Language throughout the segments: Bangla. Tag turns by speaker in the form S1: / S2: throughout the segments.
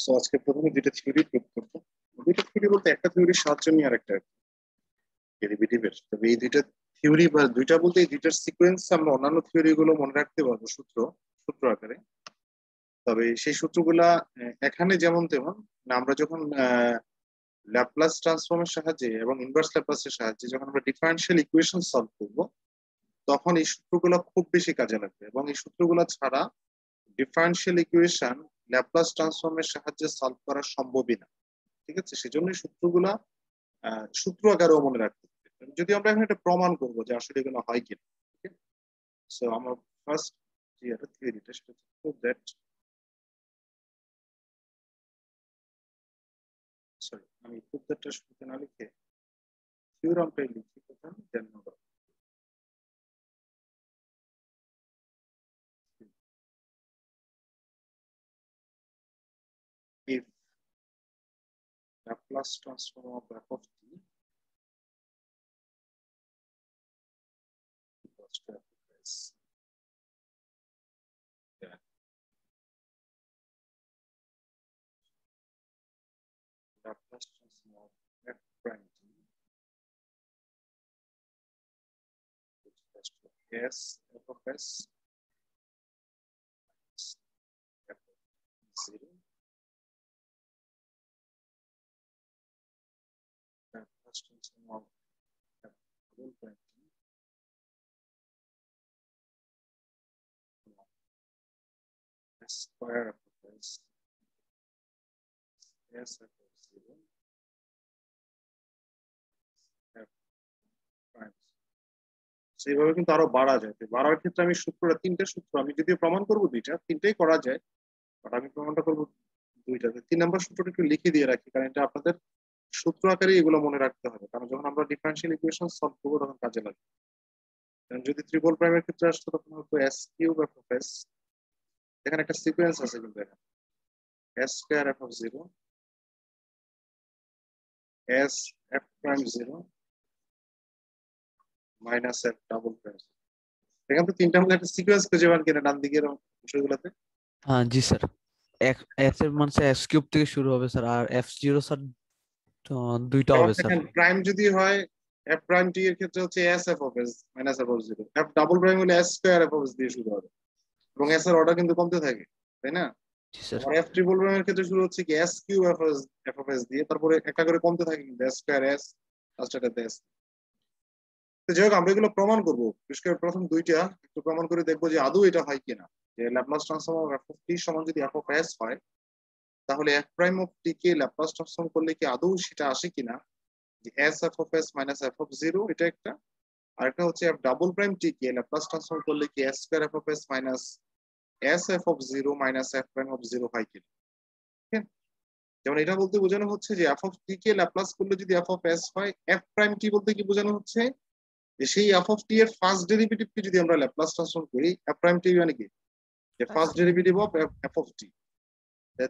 S1: সো আজকে প্রথমে দুইটা থিওরি প্রুভ করবো। দুইটা থিওরি বলতে একটা থিওরির সাহায্য নিয়ে আরেকটা ডেরিভেটিভের। তবে এই দুইটা থিওরি বা দুইটা বলতে এই দুইটার সিকোয়েন্স আমরা অন্যান্য থিওরি গুলো মনে রাখতে পারবো সূত্র সূত্র আকারে। তবে সেই সূত্রগুলা এখানে যেমন তেমন না, আমরা যখন ল্যাপ্লাস ট্রান্সফর্মের সাহায্যে এবং ইনভার্স ল্যাপ্লাসের সাহায্যে যখন আমরা ডিফারেনশিয়াল ইকুয়েশন সলভ করব, তখন এই সূত্রগুলো খুব বেশি কাজে লাগবে। এবং এই সূত্রগুলো ছাড়া ডিফারেনশিয়াল ইকুয়েশন ল্যাপ্লাস ট্রান্সফর্মের সাহায্যে সলভ করা সম্ভবই না। ঠিক আছে, সেজন্য সূত্রগুলা সূত্র আকারেও মনে রাখতে হবে, যদি আমরা এখন এটা প্রমাণ করবো যে আসলে এগুলো হয় কিনা। সো আমরা ফার্স্ট যে একটা থিওরিটা সেটা প্রুভ দ্যাট, সরি আমি প্রুভ দ্যাটটা শুরুতে না লিখে থিওরামটাই লিখি প্রথম, দেন আমরা if Laplace transform of f of t equals to f of s, then Laplace transform of f prime t equals to s f of s f of 0, Laplace transform of f double prime t s square f of s s f of 0 f prime। সেইভাবে কিন্তু আরো বাড়া যায়। বাড়ার ক্ষেত্রে আমি সূত্রটা তিনটে সূত্র আমি যদিও প্রমাণ করবো দুইটা, তিনটেই করা যায়, বাট আমি প্রমাণটা করবো দুইটাতে। 3 নম্বর সূত্রটা একটু লিখে দিয়ে রাখি, কারণ এটা আপনাদের সূত্র আকারে এগুলো মনে রাখতে হবে, কারণ যখন আমরা ডিফারেনশিয়াল ইকুয়েশন সলভ করবো তখন কাজে লাগবে। যদি ট্রিপল প্রাইমের ক্ষেত্রে আসতো তখন হতো s cube f of s, এখানে একটা সিকোয়েন্স আছে কিন্তু এখানে s square f of 0 s f prime 0 minus f double prime. এখানে তো তিনটার মধ্যে একটা সিকোয়েন্স খুঁজে পান কিনা ডান দিকের বিষয়গুলোতে?
S2: হ্যাঁ জি স্যার, এফ এর মান স্যার এক্স কিউব থেকে শুরু হবে স্যার, আর এফ জিরো স্যার দুইটা হবে স্যার।
S1: প্রাইম যদি হয় f প্রাইম t এর ক্ষেত্রে হচ্ছে s f of s minus f of 0, f double prime হলে s square f of s দিয়ে শুরু হবে, এবং s এর অর্ডার কিন্তু কমতে থাকে, তাই না?
S2: জি স্যার।
S1: আর f ট্রিপল প্রাইমের ক্ষেত্রে শুরু হচ্ছে কি s cube f of s দিয়ে, তারপরে একটা করে কমতে থাকে কিন্তু s স্কয়ার s লাস্টটাতে s। তো যাই হোক, আমরা এগুলো প্রমাণ করবো, বিশেষ করে প্রথম দুইটা একটু প্রমাণ করে দেখবো যে আদৌ এটা হয় কিনা, যে Laplace transform of f of t সমান যদি f of s হয়, তাহলে f prime of t K Laplace transform করলে কি আদৌ সেটা আসে কিনা, যে s f of s minus f of 0, এটা একটা। আর একটা হচ্ছে f ডাবল প্রাইম t কে ল্যাপ্লাস ট্রান্সফর্ম করলে কি s square f of s minus s f of 0 minus f prime of 0 হয় কিনা। যেমন এটা বলতে বোঝানো হচ্ছে যে f of t K Laplace করলে যদি f of s হয়, f প্রাইম t বলতে কি বোঝানো হচ্ছে যে সেই f of t এর ফার্স্ট ডেরিভেটিভ কে যদি আমরা ল্যাপ্লাস ট্রান্সফর্ম করি, f প্রাইম t মানে কি, যে first derivative of f of t,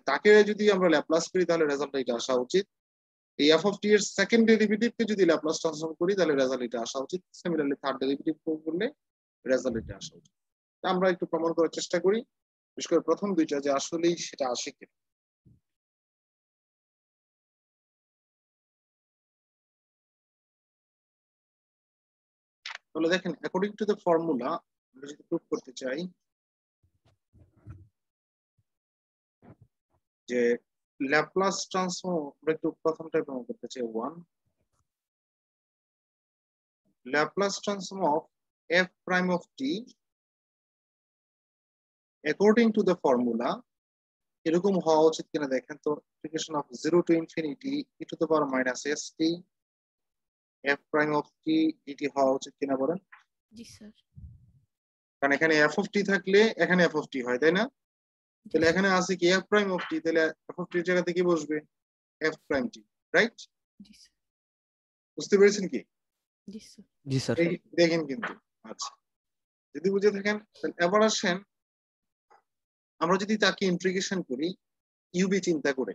S1: তাকে যদি আমরা ল্যাপ্লাস করি তাহলে রেজাল্টটা এটা আসা উচিত। এই f of t এর সেকেন্ড ডেরিভেটিভ কে যদি ল্যাপ্লাস ট্রান্সফর্ম করি তাহলে রেজাল্ট এটা আসা উচিত। সিমিলারলি থার্ড ডেরিভেটিভ করলে রেজাল্ট এটা আসা উচিত। আমরা একটু প্রমাণ করার চেষ্টা করি, বিশেষ করে প্রথম দুইটা, যে আসলেই সেটা আসে কিনা। তাহলে দেখেন, অ্যাকর্ডিং টু দ্য ফর্মুলা আমরা যদি প্রুভ করতে চাই যে ল্যাপ্লাস ট্রান্সফর্ম, আমরা একটু প্রথমটা প্রমাণ করতে চাই 1, Laplace transform of f prime of t according to the formula এরকম হওয়া উচিত কিনা দেখেন তো। Integration of 0 to infinity e two the power minus st f prime of t dt হওয়া উচিত কিনা বলেন?
S3: জি স্যার।
S1: কারণ এখানে f of t থাকলে এখানে f of t হয়, তাই না? তাহলে এখানে আছে কি f প্রাইম অফ t, তাহলে f of t এর জায়গাতে কি বসবে? f prime t, right?
S3: জি স্যার।
S1: বুঝতে পেরেছেন কি?
S3: জি স্যার।
S2: জি স্যার।
S1: দেখেন কিন্তু, আচ্ছা যদি বুঝে থাকেন তাহলে এবার আসেন আমরা যদি তাকে ইন্টিগ্রেশন করি ইউ বি চিন্তা করে।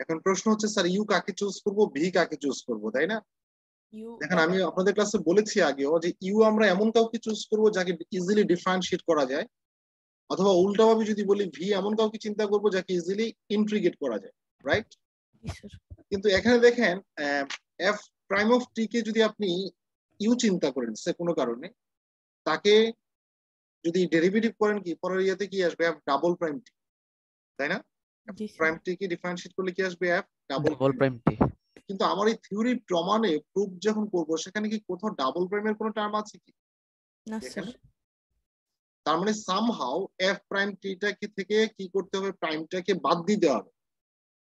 S1: এখন প্রশ্ন হচ্ছে স্যার ইউ কাকে চুজ করব, ভি কাকে চুজ করব, তাই না? দেখেন আমি আপনাদের ক্লাসে বলেছি আগেও যে ইউ আমরা এমন কাউকে চুজ করব যাকে ইজিলি ডিফারেন্সিয়েট করা যায়, অথবা উল্টাভাবে যদি বলি ভি এমন কাউকে চিন্তা করবো যাকে ইজিলি ইন্টিগ্রেট করা যায়, রাইট?
S3: জি স্যার।
S1: কিন্তু এখানে দেখেন এফ প্রাইম অফ টি কে যদি আপনি ইউ চিন্তা করেন সে কোনো কারণে, তাকে যদি ডেরিভেটিভ করেন কি পরের ইয়াতে কি আসবে? এফ ডাবল প্রাইম টি, তাই না?
S3: জি স্যার।
S1: প্রাইম টি কে ডিফারেন্সিয়েট করলে কি আসবে? এফ ডাবল
S2: ডাবল প্রাইম টি।
S1: কিন্তু আমার এই থিওরি প্রমাণে প্রুফ যখন করব সেখানে কি কোথাও ডাবল প্রাইমের কোনো টার্ম আছে কি
S3: না স্যার।
S1: এখানে? তার মানে সামহাউ এফ প্রাইম টিটা কি থেকে কি করতে হবে? প্রাইমটাকে বাদ দিতে হবে।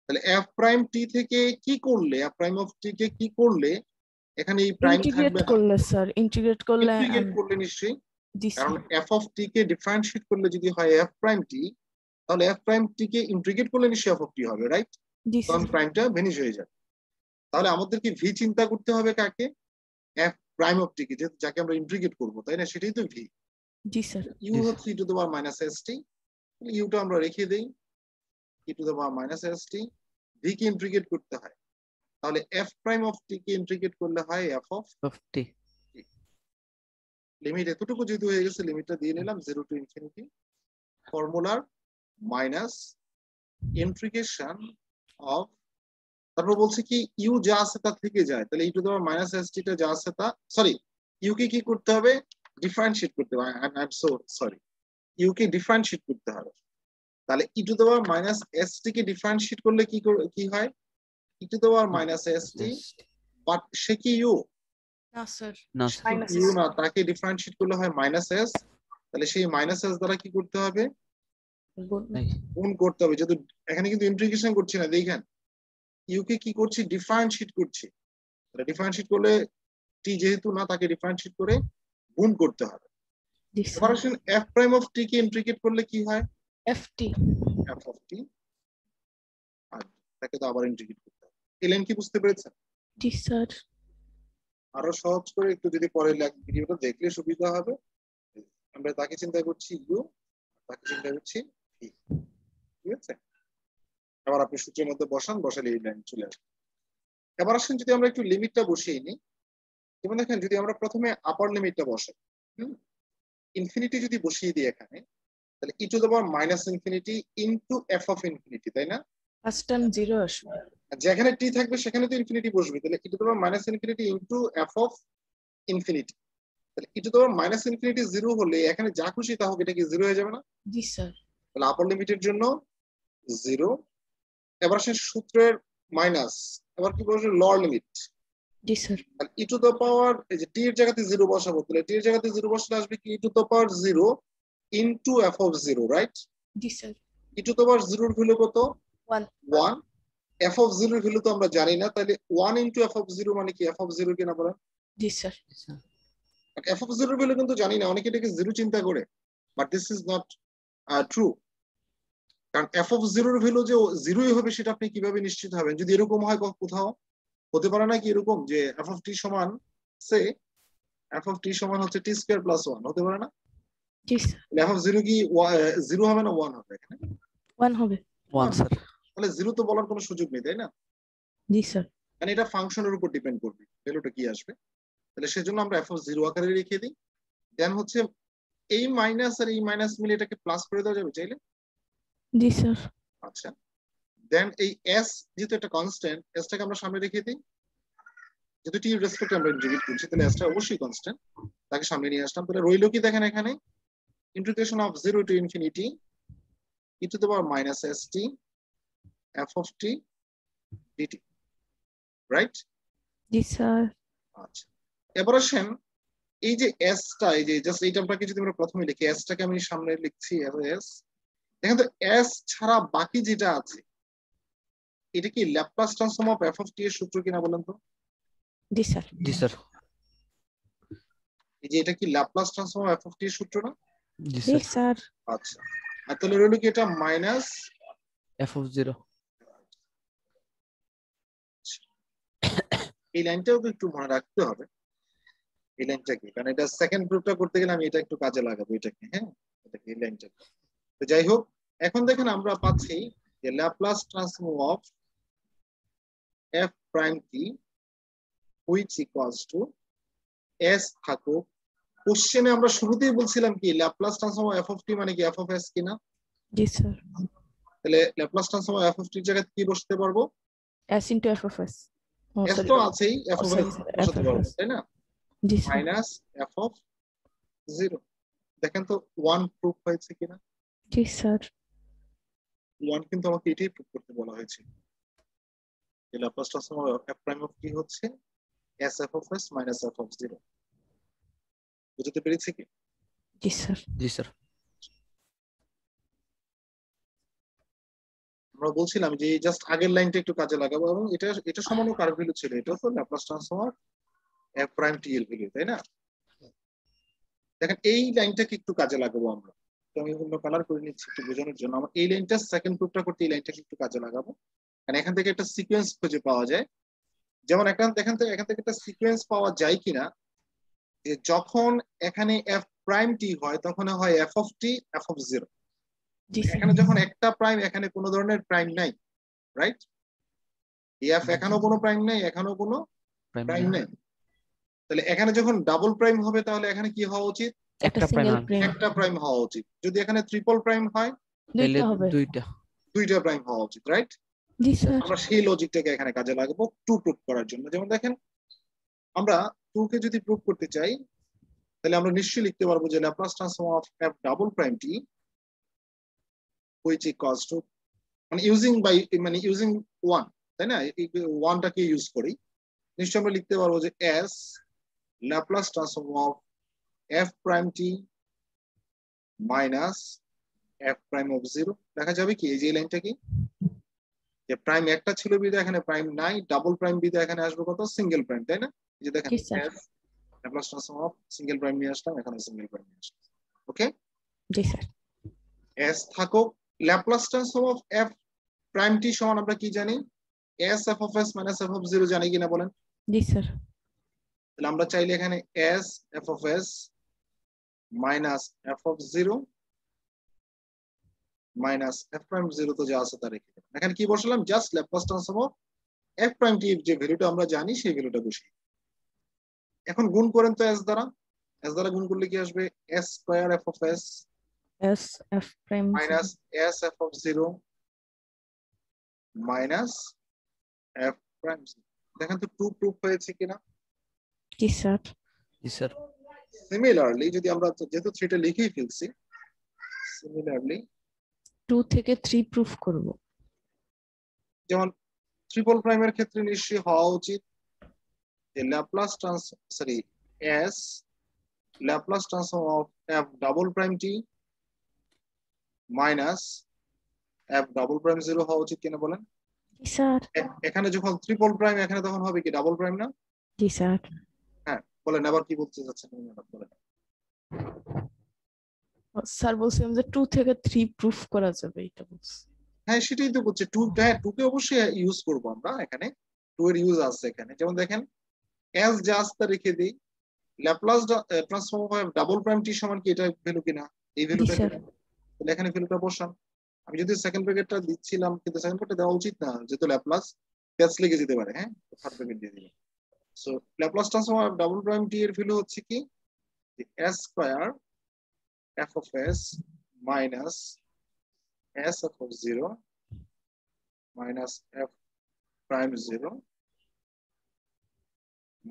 S1: তাহলে এফ প্রাইম টি থেকে কি করলে, এফ প্রাইম অফ টি কে কি করলে এখানে এই প্রাইম
S3: ইন্টিগ্রেট
S1: থাকবে না?
S3: করলে স্যার, ইন্টিগ্রেট করলে
S1: ইন্টিগ্রেট করলে নিশ্চয়ই,
S3: জি
S1: কারণ
S3: স্যার।
S1: এফ অফ টি কে ডিফারেন্সিয়েট করলে যদি হয় এফ প্রাইম টি, তাহলে এফ প্রাইম টি কে ইন্টিগ্রেট করলে নিশ্চয়ই এফ অফ টি হবে, রাইট?
S3: জি
S1: তখন
S3: স্যার।
S1: প্রাইমটা ভেনিশ হয়ে যাবে। তাহলে আমাদেরকে ভি চিন্তা করতে হবে কাকে? এফ প্রাইম অফ টি কে, যেহেতু যাকে আমরা ইন্টিগ্রেট করবো, তাই না? সেটাই তো ভি।
S3: জি স্যার।
S1: ইউ হচ্ছে e to the power minus s t, ইউটা আমরা রেখে দেই, e to the power minus s t. V কে ইন্টিগ্রেট করতে হয়, তাহলে এফ প্রাইম অফ টি কে ইন্টিগ্রেট করলে হয় এফ অফ
S2: টি।
S1: লিমিট এতটুকু যেহেতু হয়ে গেছে, লিমিটটা দিয়ে নিলাম 0 টু ইনফিনিটি ফর্মুলার মাইনাস ইন্টিগ্রেশন অফ, তারপর বলছে কি ইউ যা আছে তা থেকে যায়, তাহলে e to the power minus s t টা যা আছে তা, সরি, ইউ কে কি করতে হবে? ডিফারেন্সিয়েট করতে হবে। I am so sorry, u কে ডিফারেন্সিয়েট করতে হবে। তাহলে e to the power minus s t কে ডিফারেন্সিয়েট করলে কি হয়? E to the power minus s t, but সে কি ইউ?
S3: না স্যার।
S2: না স্যার।
S3: মাইনাস
S1: ইউ না, তাকে ডিফারেন্সিয়েট করলে হয় মাইনাস এস। তাহলে সেই মাইনাস এস দ্বারা কি করতে হবে? গুণ করতে হবে। যেহেতু এখানে কিন্তু ইন্টিগ্রেশন করছি না, দেখেন ইউ কে কি করছি? ডিফারেন্সিয়েট করছি। তাহলে ডিফারেন্সিয়েট করলে টি যেহেতু না, তাকে ডিফারেন্সিয়েট করে গুণ করতে হবে।
S3: জি
S1: এবার
S3: স্যার।
S1: আসেন এফ প্রাইম অফ টি কে ইন্টিগ্রেট করলে কি হয়?
S3: F T.
S1: এফ অফ টি, আর তাকে তো আবার ইন্টিগ্রেট করতে হবে। এই লাইন কি বুঝতে পেরেছেন?
S3: জি স্যার।
S1: আরো সহজ করে একটু যদি পরে ভিডিওটা দেখলে সুবিধা হবে। আমরা তাকে চিন্তা করছি ইউ, তাকে চিন্তা করছি ভি, ঠিক আছে? এবার আপনি সূত্রের মধ্যে বসান, বসালে এই লাইন চলে আসবে। এবার আসেন যদি আমরা একটু লিমিটটা বসিয়ে নিই। যেমন দেখেন, যদি আমরা প্রথমে আপার লিমিটটা বসাই, ইনফিনিটি যদি বসিয়ে দিই এখানে, তাহলে e to the power minus infinity into f of infinity, তাই না?
S3: ফার্স্ট টার্ম 0 আসবে।
S1: আর যেখানে টি থাকবে সেখানে তো ইনফিনিটি বসবে, তাহলে e to the power minus infinity into f of infinity. তাহলে e to the power minus infinity 0 হলে এখানে যা খুশি তা হোক, এটা কি 0 হয়ে যাবে না?
S3: জি স্যার।
S1: তাহলে আপার লিমিটের জন্য 0। এবার সে সূত্রের মাইনাস, এবার কি বলছে? Lower limit.
S3: জি স্যার।
S1: তাহলে ই টু দ্য পাওয়ার, এই যে টি এর জায়গাতে 0 বসাবো, তাহলে টি এর জায়গাতে 0 বসালে আসবে কি? E to the power 0 into f of 0, right?
S3: জি sir.
S1: E to the power 0 এর ভ্যালু কত?
S3: 1।
S1: 1। এফ অফ 0 এর ভ্যালু তো আমরা জানি না, তাহলে 1 ইনটু এফ অফ 0 মানে কি? এফ অফ 0 কিনা বলেন?
S3: জি স্যার।
S1: এফ অফ 0 এর ভ্যালু কিন্তু জানি না, অনেকে এটাকে 0 চিন্তা করে, but this is not true. কারণ এফ অফ 0 এর ভ্যালু যে 0ই হবে সেটা আপনি কিভাবে নিশ্চিত হবেন? যদি এরকম হয় কোথাও, হতে পারে না কি এরকম যে এফ অফ টি সমান, সে এফ অফ টি সমান হচ্ছে টি স্কয়ার প্লাস 1, হতে পারে না?
S3: জি স্যার।
S1: এফ অফ 0 কি 0 হবে না 1 হবে এখানে?
S3: 1 হবে।
S2: 1 স্যার।
S1: তাহলে 0 তো বলার কোনো সুযোগ নেই, তাই না?
S3: জি স্যার।
S1: মানে এটা ফাংশনের উপর ডিপেন্ড করবে ভ্যালুটা কি আসবে। তাহলে সেজন্য আমরা এফ অফ 0 আকারে রেখে দিই। দেন হচ্ছে এই মাইনাস আর এই মাইনাস মিলে এটাকে প্লাস করে দেওয়া যাবে চাইলে।
S3: জি স্যার।
S1: আচ্ছা, দেন এই এস যেহেতু একটা কনস্ট্যান্ট, এসটাকে আমরা সামনে রেখে দিই। যেহেতু টি রেসপেক্টে আমরা ইন্টিগ্রেট করছি, তাহলে এসটা অবশ্যই কনস্ট্যান্ট, তাকে সামনে নিয়ে আসলাম। তাহলে রইল কি দেখেন এখানে? Integration of 0 to infinity e to the power minus s t f of t d t, right?
S3: জি স্যার।
S1: আচ্ছা, এবার আসেন এই যে এসটা, এই যে জাস্ট এই টার্মটাকে যদি আমরা প্রথমে লিখি, এসটাকে আমি সামনে লিখছি এস। দেখেন তো এস ছাড়া বাকি যেটা আছে এটা কি Laplace transform of f of t এর সূত্র কিনা বলেন তো?
S3: জি স্যার।
S2: জি স্যার।
S1: এই যে এটা কি Laplace transform of f of t এর সূত্র না?
S2: জি
S3: জি
S2: স্যার।
S3: স্যার।
S1: আচ্ছা, আর তাহলে রইল কি? এটা মাইনাস
S2: এফ অফ 0।
S1: এই লাইনটাও তো একটু মনে রাখতে হবে, এই লাইনটা কি, কারণ এটা সেকেন্ড প্রুফটা করতে গেলে আমি এটা একটু কাজে লাগাবো এটাকে। হ্যাঁ, এটাকে এই লাইনটা। তো যাই হোক, এখন দেখেন আমরা পাচ্ছি যে Laplace transform of f prime t which equals to s থাকুক কোশ্চেনে আমরা শুরুতেই বলছিলাম কি Laplace transform of f of t মানে কি এফ অফ এস কিনা?
S3: জি স্যার।
S1: তাহলে Laplace transform of f of টির জায়গায় কি বসতে পারবো?
S3: S into f of s. Oh,
S1: S
S3: sorry.
S1: তো আছেই, F of
S3: sorry,
S1: S
S3: sir.
S1: বসাতে
S3: f of
S1: পারবো,
S3: s.
S1: তাই না?
S3: জি স্যার।
S1: Minus f of 0। দেখেন তো 1 প্রুফ হয়েছে কিনা?
S3: জি স্যার।
S1: 1 কিন্তু আমাকে এটাই প্রুফ করতে বলা হয়েছে। যে Laplace transform of f prime of t হচ্ছে s f of s minus f of 0। বুঝতে পেরেছি কি?
S3: জি স্যার।
S2: জি স্যার।
S1: আমরা বলছিলাম যে জাস্ট আগের লাইনটা একটু কাজে লাগাবো, এবং এটা সমান কার ভ্যালু ছিল? এটা তো Laplace transform F prime t এর ভ্যালু, তাই না? দেখেন এই লাইনটাকে একটু কাজে লাগাবো আমরা। তো আমি অন্য কালার করে নিচ্ছি একটু বোঝানোর জন্য। আমার এই লাইনটা সেকেন্ড প্রুফটা করতে এই লাইনটাকে একটু কাজে লাগাবো, কারণ এখান থেকে একটা সিকোয়েন্স খুঁজে পাওয়া যায়। যেমন এখান থেকে একটা সিকোয়েন্স পাওয়া যায় কিনা, যে যখন এখানে এফ প্রাইম টি হয় তখন হয় F of T f of 0।
S3: G sir.
S1: এখানে যখন একটা প্রাইম, এখানে কোনো ধরনের প্রাইম নাই, রাইট? এফ এখানেও কোনো প্রাইম নাই, এখানেও কোনো প্রাইম নাই। তাহলে এখানে যখন ডাবল প্রাইম হবে তাহলে এখানে কি হওয়া উচিত?
S3: একটা সিঙ্গেল প্রাইম।
S1: একটা প্রাইম হওয়া উচিত। যদি এখানে ট্রিপল প্রাইম হয়
S3: দুইটা হবে।
S1: দুইটা প্রাইম হওয়া উচিত, রাইট?
S3: জি স্যার।
S1: আমরা সেই লজিকটাকে এখানে কাজে লাগাবো টু প্রুফ করার জন্য। যেমন দেখেন, আমরা 2 কে যদি প্রুফ করতে চাই তাহলে আমরা নিশ্চয়ই লিখতে পারবো যে Laplace transform of F double prime T which equals to, মানে ইউজিং 1, তাই না? এই 1টাকে ইউজ করি, নিশ্চয়ই আমরা লিখতে পারবো যে S Laplace transform of f prime T minus f prime of 0। দেখা যাবে কি এই যে লাইনটা কি, যে প্রাইম একটা ছিল বিদে এখানে প্রাইম নাই, ডাবল প্রাইম বিদে এখানে আসবে কত? সিঙ্গেল প্রাইম, তাই না? এই যে দেখেন
S3: জি sir.
S1: S Laplace transform of single prime নিয়ে আসলাম, এখানে সিঙ্গেল প্রাইম নিয়ে আসলাম। ওকে,
S3: জি স্যার।
S1: এস থাকুক। Laplace transform of f prime t সমান আমরা কি জানি? S f of s minus f of 0 জানি কিনা বলেন?
S3: জি স্যার।
S1: তাহলে আমরা চাইলে এখানে s f of s minus f of 0 minus f prime 0 তো যা আছে তা রেখে দেব। এখানে কি বসালাম? Just Laplace transform of f prime t যে ভ্যালুটা আমরা জানি সেই ভ্যালুটা বসিয়ে। এখন গুণ করেন তো এস দ্বারা। এস দ্বারা গুণ করলে কি আসবে? S square f of S
S3: S f prime
S1: minus s f of 0 minus f prime 0। দেখেন তো টু প্রুফ হয়েছে কিনা?
S3: জি স্যার।
S2: জি স্যার।
S1: সিমিলারলি যদি আমরা যেহেতু 3টা লিখেই ফেলছি, সিমিলারলি
S3: 2 থেকে 3 প্রুফ করব।
S1: যেমন ট্রিপল প্রাইমের ক্ষেত্রে নিশ্চয়ই হওয়া উচিত যে Laplace S Laplace transform of F double prime T minus f double prime 0 হওয়া উচিত কিনা বলেন?
S3: জি স্যার।
S1: এখানে যখন ট্রিপল প্রাইম, এখানে তখন হবে কি ডাবল প্রাইম না?
S3: জি স্যার।
S1: হ্যাঁ, বলেন আবার কি বলতে চাচ্ছেন বলেন।
S3: স্যার বলছিলাম যে 2 থেকে 3 প্রুফ করা যাবে, এটা বলছি।
S1: হ্যাঁ, সেটাই তো বলছে। 2 কে অবশ্যই ইউজ করবো আমরা এখানে। 2 এর ইউজ আছে এখানে। যেমন দেখেন এস জাস্ট রেখে দিই, Laplace transform of double prime t সমান কি এটা ভ্যালু কিনা? এই ভ্যালুটা কিনা? তাহলে এখানে ভ্যালুটা বসান। আমি যদি সেকেন্ড ব্র্যাকেটটা দিচ্ছিলাম, কিন্তু সেকেন্ড ব্র্যাকেটটা দেওয়া উচিত না, যেহেতু ল্যাপ্লাস ক্যাচ লেগে যেতে পারে। হ্যাঁ, থার্ড ব্র্যাকেট দিয়ে দিলাম। So Laplace transform of double prime t এর ভ্যালু হচ্ছে কি? S square f of s minus s f of 0 minus f prime 0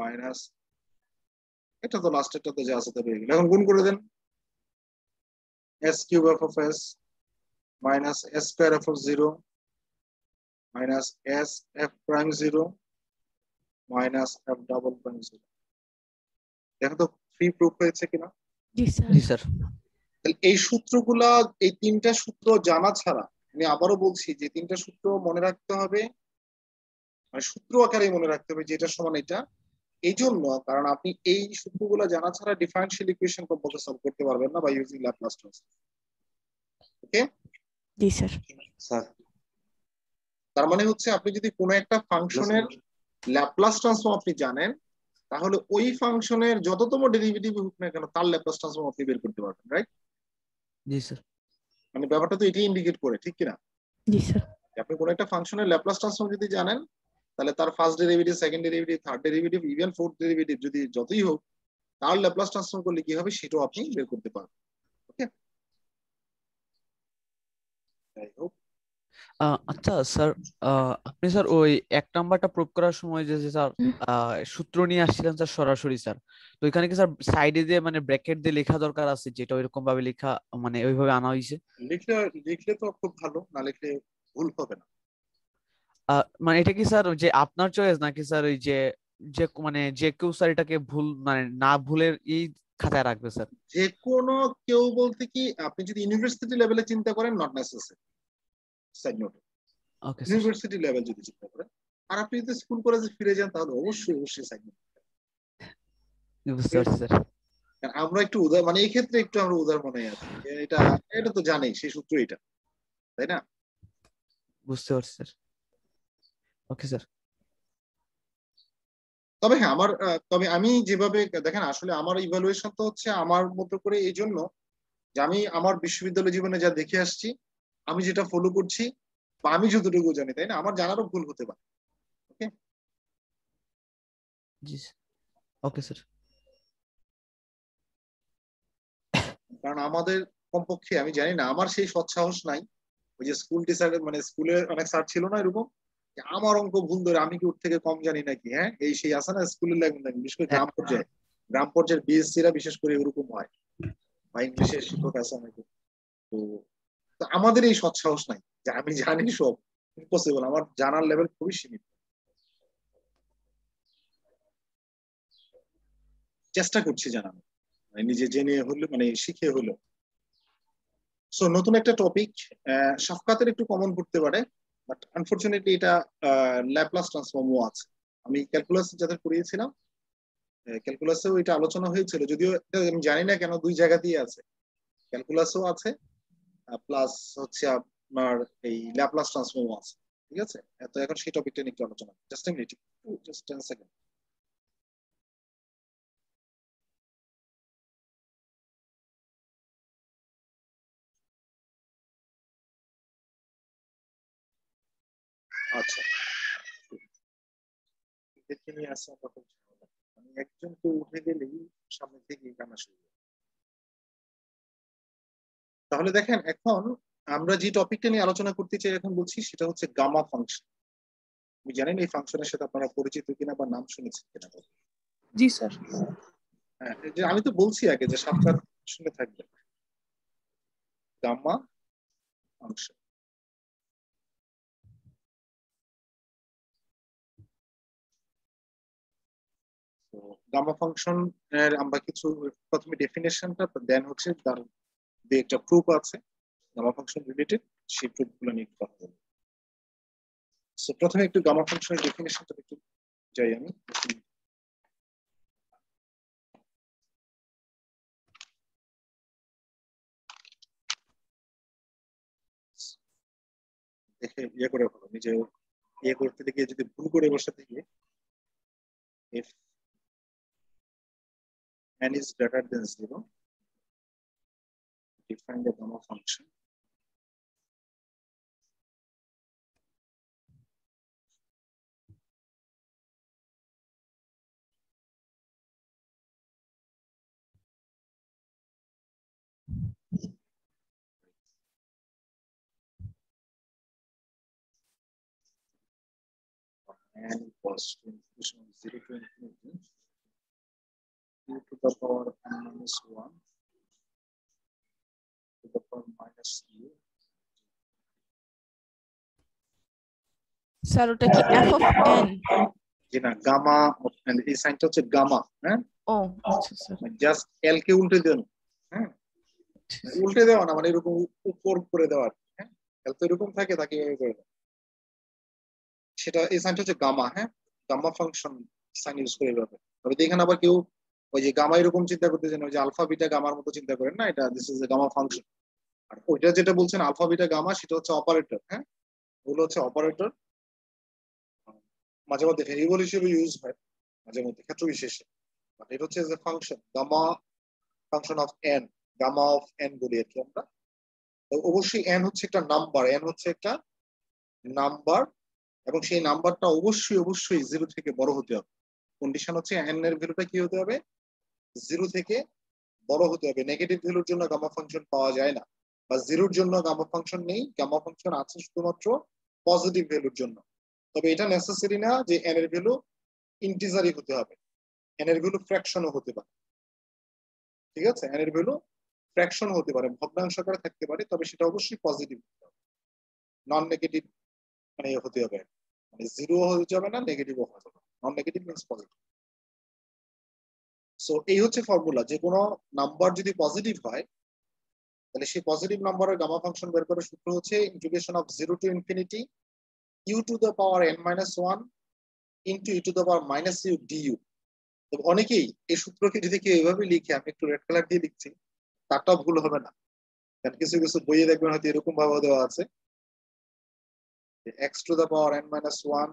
S1: minus, এটা তো লাস্টেরটাতে যা আছে তা রয়ে গেল। এখন গুণ করে দেন। S cube f of s minus s square f of 0 minus s f prime 0 minus f double prime 0। দেখো তো ফ্রি প্রুফ হয়েছে কিনা?
S2: জি স্যার।
S1: এই সূত্রগুলা, এই 3টা সূত্র জানা ছাড়া, আমি আবারও বলছি যে 3টা সূত্র মনে রাখতে হবে, মানে সূত্র আকারে মনে রাখতে হবে যেটা সমান এটা। এই জন্য কারণ আপনি এই সূত্রগুলো জানা ছাড়া ডিফারেনশিয়াল ইকুয়েশন কমপক্ষে সলভ করতে পারবেন না by using Laplace transform. Okay?
S3: জি স্যার।
S1: স্যার, তার মানে হচ্ছে আপনি যদি কোনো একটা ফাংশনের ল্যাপ্লাস ট্রান্সফর্ম আপনি জানেন, তাহলে ওই ফাংশনের যততম ডেরিভেটিভ হোক না কেন তার ল্যাপ্লাস ট্রান্সফর্ম আপনি বের করতে পারবেন, রাইট?
S2: জি স্যার।
S1: মানে ব্যাপারটা তো এটাই ইন্ডিকেট করে, ঠিক কিনা?
S3: জি স্যার।
S1: আপনি কোনো একটা ফাংশনের ল্যাপ্লাস ট্রান্সফর্ম যদি জানেন, তাহলে তার first derivative, second derivative, third derivative, even fourth derivative যদি যতই হোক, তার ল্যাপ্লাস ট্রান্সফর্ম করলে কি হবে সেটাও আপনি বের করতে পারবেন। ওকে, আই হোপ।
S2: আচ্ছা স্যার, আপনি স্যার ওই 1 নাম্বারটা প্রুভ করার সময় যে যে স্যার সূত্র নিয়ে আসছিলেন স্যার সরাসরি স্যার, তো এখানে কি স্যার সাইডে দিয়ে মানে ব্র্যাকেট দিয়ে লেখা দরকার আছে, যেটা ওইরকম ভাবে লেখা মানে ওইভাবে আনা হয়েছে?
S1: লিখলে লিখলে তো খুব ভালো, না লিখলে ভুল হবে না।
S2: মানে এটা কি স্যার ওই যে আপনার চয়েস নাকি স্যার ওই যে যে মানে যে কেউ স্যার এটাকে ভুল মানে না ভুলের এই খাতায় রাখবে স্যার?
S1: যে কোনো কেউ বলতে কি, আপনি যদি ইউনিভার্সিটি লেভেলে চিন্তা করেন not necessary side note,
S2: okay sir,
S1: university level যদি চিন্তা করেন। আর আপনি যদি স্কুল কলেজে ফিরে যান তাহলে অবশ্যই অবশ্যই সাইড নোট।
S2: বুঝতে পারছি স্যার।
S1: আমরা একটু উদার, মানে এই ক্ষেত্রে একটু আমরা উদার মনে আছি, এটা এটা তো জানেই সেই সূত্র এটা, তাই না?
S2: বুঝতে পারছি স্যার। Okay sir.
S1: তবে হ্যাঁ আমার তবে আমি যেভাবে দেখেন, আসলে আমার ইভালুয়েশন তো হচ্ছে আমার মতো করে এই জন্য যে আমি আমার বিশ্ববিদ্যালয় জীবনে যা দেখে আসছি, আমি যেটা ফলো করছি বা আমি যতটুকু জানি, তাই না, আমার জানারও ভুল হতে পারে। ওকে,
S2: জি স্যার। Okay sir.
S1: কারণ আমাদের কমপক্ষে আমি জানি না, আমার সেই সৎসাহস নাই। ওই যে স্কুল টিচার, মানে স্কুলে অনেক স্যার ছিল না এরকম, যে আমার অঙ্ক ভুল ধরে আমি কি ওর থেকে কম জানি নাকি, হ্যাঁ এই সেই আছে না স্কুলের লেভেল, বিশেষ করে
S2: হ্যাঁ,
S1: গ্রাম পর্যায়ের বিএসসি রা বিশেষ করে এরকম হয়, বা ইংলিশের শিক্ষক আছে অনেকে। তো তো আমাদের এই সৎসাহস নাই যে আমি জানি সব, ইম্পসিবল, আমার জানার লেভেল খুবই সীমিত। চেষ্টা করছি জানানো, মানে নিজে জেনে হলো, মানে শিখে হলো। সো নতুন একটা টপিক, সাফকাতের একটু কমন পড়তে পারে, বাট আনফরচুনেটলি এটা ল্যাপ্লাস ট্রান্সফর্মও আছে। আমি ক্যালকুলাস যাদের পড়িয়েছিলাম, ক্যালকুলাসেও এটা আলোচনা হয়েছিল, যদিও এটা আমি জানি না কেন দুই জায়গাতেই আছে, ক্যালকুলাসও আছে প্লাস হচ্ছে আপনার এই ল্যাপ্লাস ট্রান্সফর্মও আছে। ঠিক আছে, তো এখন সেই টপিকটা নিয়ে একটু আলোচনা, just a minute, just 10 second. আচ্ছা, দেখে নিয়ে আসা কথা, আমি একজন তো উঠে গেলেই সামনে থেকে কান্না শুরু হয়। তাহলে দেখেন এখন আমরা যে টপিকটা নিয়ে আলোচনা করতে চাই এখন বলছি, সেটা হচ্ছে গামা ফাংশন। আমি জানেন এই ফাংশনের সাথে আপনারা পরিচিত কিনা বা নাম শুনেছেন কিনা।
S3: জি স্যার।
S1: হ্যাঁ, এই যে আমি তো বলছি আগে যে সাবধান শুনে থাকবেন, গামা ফাংশন। তো গামা ফাংশন এর আমরা কিছু প্রথমে ডেফিনেশনটা, দেন হচ্ছে তার যে একটা প্রুফ আছে গামা ফাংশন রিলেটেড, সেই প্রুফ গুলো নিয়ে একটু কথা বলবো। সো প্রথমে একটু গামা ফাংশনের ডেফিনেশনটা একটু যাই আমি। দেখে ইয়ে করে ভালো, নিজে ইয়ে করতে গিয়ে যদি ভুল করে বসাতে গিয়ে, if n is greater than 0, define the gamma function. N equals to integration of 0 to infinity e to the power n minus 1 to the power minus u.
S3: Sir ওটা কি এফ অফ এন?
S1: যে না, গামা, এই সাইনটা হচ্ছে গামা, হ্যাঁ,
S3: ও আচ্ছা স্যার।
S1: জাস্ট এল কে উল্টে দেন, হ্যাঁ, উল্টে দেওয়া না, মানে এরকম উপর করে দেওয়া, হ্যাঁ, এল তো এরকম থাকে, তাকে এভাবে করে দেওয়া। সেটা এই সাইনটা হচ্ছে গামা, হ্যাঁ, গামা ফাংশন সাইন ইউজ করে এভাবে। তবে এখানে আবার কেউ ওই যে গামা এরকম চিন্তা করতে চান, ওই যে আলফা বিটা গামার মতো চিন্তা করেন না, এটা this is a gamma function. আর ওইটা যেটা বলছেন আলফা বিটা গামা, সেটা হচ্ছে অপারেটর, হ্যাঁ, ওগুলো হচ্ছে অপারেটর, মাঝে মধ্যে ভেরিয়েবল হিসেবে ইউজ হয়, মাঝে মধ্যে ক্ষেত্র বিশেষে। বাট এটা হচ্ছে যে function, gamma function of n, gamma of n বলি আর কি আমরা। তো অবশ্যই এন হচ্ছে একটা নাম্বার, এন হচ্ছে একটা নাম্বার, এবং সেই নাম্বারটা অবশ্যই অবশ্যই 0 থেকে বড় হতে হবে। কন্ডিশন হচ্ছে এন এর ভ্যালুটা কি হতে হবে, জিরো থেকে বড় হতে হবে। নেগেটিভ ভ্যালুর জন্য গামা ফাংশন পাওয়া যায় না, বা জিরোর জন্য গামা ফাংশন নেই, গামা ফাংশন আছে শুধুমাত্র পজিটিভ ভ্যালুর জন্য। তবে এটা নেসেসারি না যে এন এর ভ্যালু ইন্টিজারই হতে হবে, এন এর ভ্যালু ফ্র্যাকশনও হতে পারে। ঠিক আছে, এন এর ভ্যালু ফ্র্যাকশন হতে পারে, ভগ্নাংশ আকারে থাকতে পারে, তবে সেটা অবশ্যই পজিটিভ, নন নেগেটিভ মানে হতে হবে, মানে জিরো হতে যাবে না, নেগেটিভও হতে হবে। Non negative means positive. So এই হচ্ছে ফর্মুলা, যে কোনো নাম্বার যদি পজিটিভ হয় তাহলে সেই পজিটিভ নাম্বারের গামা ফাংশন বের করার সূত্র হচ্ছে integration of zero to infinity u to the power n minus one into e to the power minus u d u. তো অনেকেই এই সূত্রকে যদি কেউ এইভাবে লিখে, আমি একটু রেড কালার দিয়ে লিখছি, তারটাও ভুল হবে না, কারণ কিছু কিছু বইয়ে দেখবেন হয়তো এরকম ভাবে দেওয়া আছে x to the power n minus one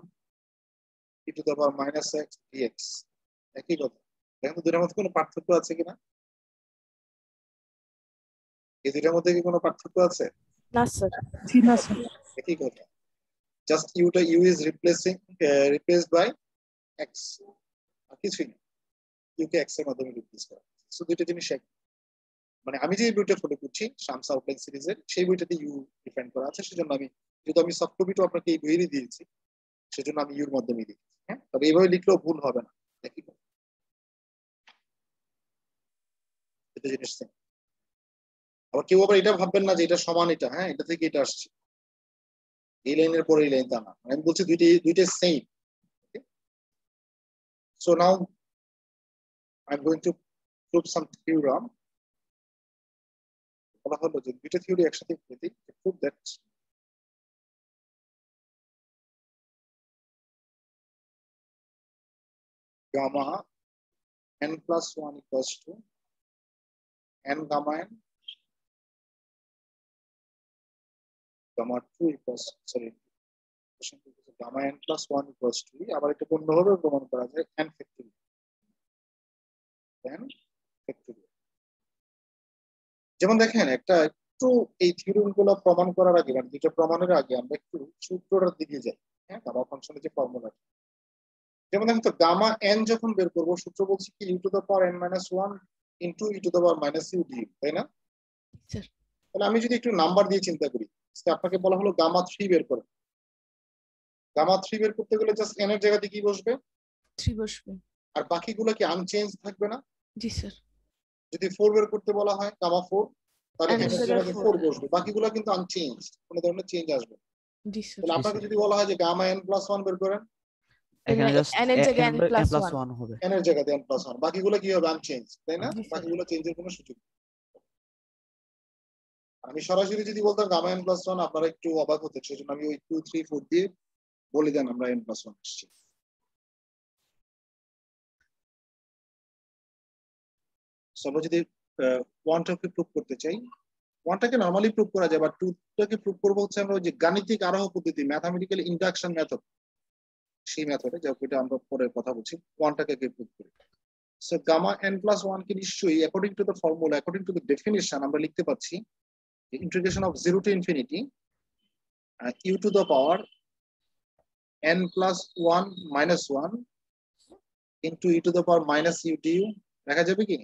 S1: e to the power minus x d x. একই কথা। দেখেন তো দুটার মধ্যে কোনো পার্থক্য আছে কিনা, এই দুটার মধ্যে কি কোনো পার্থক্য আছে?
S3: না স্যার।
S4: না স্যার।
S1: একই কথা, just u is replaced by x, আর কিছুই না, ইউ কে এক্স এর মাধ্যমে রিপ্লেস করা। সো দুইটা জিনিস এক। মানে আমি যে বইটা ফলো করছি শামস আউটলাইন সিরিজের, সেই বইটাতে ইউ ডিফাইন করা আছে, সেজন্য আমি, যেহেতু আমি সফট কপিটা আপনাকে এই বইয়েরই দিয়েছি, সেজন্য আমি ইউর মাধ্যমে দিয়েছি। হ্যাঁ, তবে এইভাবে লিখলেও ভুল হবে না, একই কথা, দুটো জিনিস same। আবার কেউ আবার এটা ভাববেন না যে এটা সমান, এটা হ্যাঁ এটা থেকে এটা আসছে, এই লাইনের পরে এই লাইন, তা না। আমি বলছি দুইটাই same. So now I'm going to prove some theorem. বলা হলো যে দুইটা থিওরি একসাথে করে দিই, prove that gamma n plus 1 equals to n gamma n gamma 2 equals, sorry, gamma n plus 1 equals to, আবার এটা অন্যভাবে প্রমাণ করা যায় n factorial, n factorial। যেমন দেখেন, একটা একটু এই থিওরিম গুলো প্রমাণ করার আগে, মানে দুটো প্রমাণের আগে আমরা একটু সূত্রটার দিকে যাই। হ্যাঁ, গামা ফাংশনের যে ফর্মুলা, যেমন দেখেন তো গামা এন যখন বের করবো, সূত্র বলছি কি u to the power n minus one into e to the power minus u d, তাই না? তাহলে আমি যদি একটু নাম্বার দিয়ে চিন্তা করি, আপনাকে বলা হলো গামা থ্রি বের করে, গামা থ্রি বের করতে গেলে জাস্ট এন এর জায়গাতে কি বসবে?
S3: 3 বসবে।
S1: আর বাকিগুলো কি আনচেঞ্জ থাকবে না?
S3: জি স্যার।
S1: যদি 4 বের করতে বলা হয় গামা 4, তাহলে
S3: N
S1: এন
S3: এর
S1: এর
S3: জায়গায়
S1: জায়গাতে
S3: 4
S1: 4 বসবে, বাকিগুলো কিন্তু আনচেঞ্জ, কোনো ধরনের চেঞ্জ আসবে না।
S3: জি স্যার।
S1: তাহলে আপনাকে যদি বলা হয় যে গামা এন প্লাস 1 বের করেন,
S2: এখানে জাস্ট
S3: n এর জায়গায় n
S2: n
S3: plus 1
S2: 1 হবে।
S1: এন এর জায়গাতে এন প্লাস 1, বাকিগুলো কি হবে? আনচেঞ্জ, তাই না?
S3: জি স্যার।
S1: বাকিগুলো চেঞ্জের কোনো সুযোগ নেই। আমি সরাসরি যদি বলতাম গামা এন প্লাস 1, আপনারা একটু অবাক হতেন, সেজন্য আমি ওই 2 3 4 দিয়ে বলে দেন আমরা এন প্লাস 1 আসছি। আমরা যদি ওয়ানটাকে প্রুভ করতে চাই, ওয়ানটাকে নর্মালি প্রুভ করা যায়, বা টুটাকে প্রুভ করবো হচ্ছে আমরা ওই যে গাণিতিক আরোহ পদ্ধতি, ম্যাথামেটিক্যাল ইন্ডাকশন মেথড, সেই মেথডে, যেটা আমরা পরে কথা বলছি, ওয়ানটাকে প্রুভ করি। সো গামা এন প্লাস 1 কে নিশ্চয়ই according to the formula, according to the definition আমরা লিখতে পাচ্ছি integration of zero to infinity u to the power n plus 1 minus 1 into e to the power minus u du, দেখা যাবে কি?